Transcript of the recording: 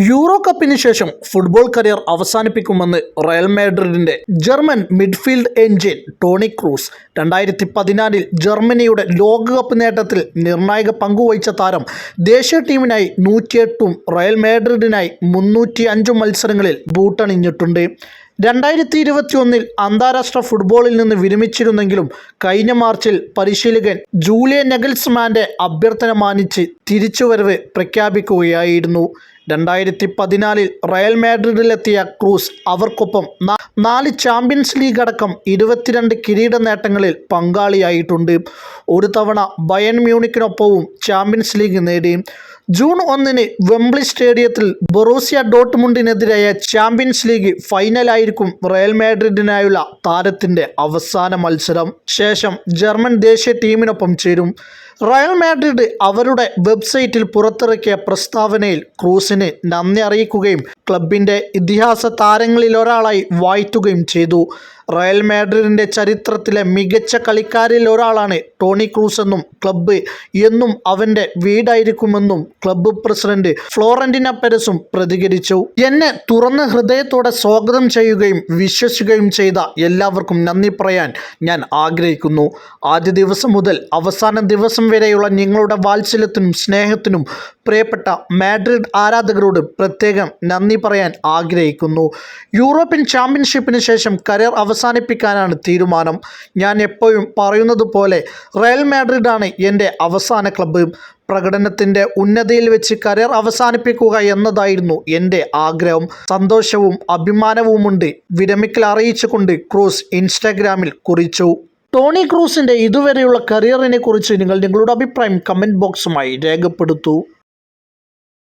Euro കപ്പിന് ശേഷം football career അവസാനിപ്പിക്കുമെന്ന് റയൽ മാഡ്രിഡിന്റെ German midfield engine Toni Kroos. 2014 ജർമ്മനിയുടെ ലോകകപ്പ് നേട്ടത്തിൽ നിർണായക പങ്കുവഹിച്ച താരം ദേശീയ ടീമിനായി 108ഉം റയൽ മാഡ്രിഡിനായി 305 മത്സരങ്ങളിൽ ബൂട്ടണിഞ്ഞിട്ടുണ്ട്. 2021 അന്താരാഷ്ട്ര ഫുട്ബോളിൽ നിന്ന് വിരമിച്ചിരുന്നെങ്കിലും കഴിഞ്ഞ മാർച്ചിൽ പരിശീലകൻ ജൂലിയൻ നഗൽസ്മാന്റെ അഭ്യർത്ഥന മാനിച്ച് തിരിച്ചുവരവ് പ്രഖ്യാപിക്കുകയായിരുന്നു. 2014 റയൽ മാഡ്രിഡിലെത്തിയ ക്രൂസ് അവർക്കൊപ്പം 4 ചാമ്പ്യൻസ് ലീഗ് അടക്കം 22 കിരീട നേട്ടങ്ങളിൽ പങ്കാളിയായിട്ടുണ്ട്. ഒരു തവണ ബയൺ മ്യൂണിക്കിനൊപ്പവും ചാമ്പ്യൻസ് ലീഗ് നേടി. ജൂൺ 1 വെംബ്ലി സ്റ്റേഡിയത്തിൽ ബൊറൂസിയ ഡോട്ട്മുണ്ടിനെതിരായ ചാമ്പ്യൻസ് ലീഗ് ഫൈനലായിരിക്കും റയൽ മാഡ്രിഡിനായുള്ള താരത്തിൻ്റെ അവസാന മത്സരം. ശേഷം ജർമ്മൻ ദേശീയ ടീമിനൊപ്പം ചേരും. റയൽ മാഡ്രിഡ് അവരുടെ വെബ്സൈറ്റിൽ പുറത്തിറക്കിയ പ്രസ്താവനയിൽ ക്രൂസിന് നന്ദി അറിയിക്കുകയും ക്ലബിൻ്റെ ഇതിഹാസ താരങ്ങളിലൊരാളായി വാഴ്ത്തുകയും ചെയ്തു. റയൽ മാഡ്രിഡിൻ്റെ ചരിത്രത്തിലെ മികച്ച കളിക്കാരിൽ ഒരാളാണ് ടോണി ക്രൂസ് എന്നും ക്ലബ്ബ് എന്നും അവൻ്റെ വീടായിരിക്കുമെന്നും ക്ലബ്ബ് പ്രസിഡന്റ് ഫ്ലോറന്റീനോ പെരസും പ്രതികരിച്ചു. എന്നെ തുറന്ന ഹൃദയത്തോടെ സ്വാഗതം ചെയ്യുകയും വിശ്വസിക്കുകയും ചെയ്ത എല്ലാവർക്കും നന്ദി പറയാൻ ഞാൻ ആഗ്രഹിക്കുന്നു. ആദ്യ ദിവസം മുതൽ അവസാന ദിവസം വരെയുള്ള നിങ്ങളുടെ വാത്സല്യത്തിനും സ്നേഹത്തിനും പ്രിയപ്പെട്ട മാഡ്രിഡ് ആരാധകരോട് പ്രത്യേകം നന്ദി പറയാൻ ആഗ്രഹിക്കുന്നു. യൂറോപ്യൻ ചാമ്പ്യൻഷിപ്പിന് ശേഷം കരിയർ അവസാനിപ്പിക്കാനാണ് തീരുമാനം. ഞാൻ എപ്പോഴും പറയുന്നത് പോലെ റയൽ മാഡ്രിഡാണ് എൻ്റെ അവസാന ക്ലബ്ബ്. പ്രകടനത്തിൻ്റെ ഉന്നതിയിൽ വെച്ച് കരിയർ അവസാനിപ്പിക്കുക എന്നതായിരുന്നു എൻ്റെ ആഗ്രഹം. സന്തോഷവും അഭിമാനവുമുണ്ട് വിരമിക്കൽ അറിയിച്ചുകൊണ്ട് ക്രൂസ് ഇൻസ്റ്റാഗ്രാമിൽ കുറിച്ചു. ടോണി ക്രൂസിൻ്റെ ഇതുവരെയുള്ള കരിയറിനെ കുറിച്ച് നിങ്ങളുടെ അഭിപ്രായം കമൻറ്റ് ബോക്സുമായി രേഖപ്പെടുത്തൂ.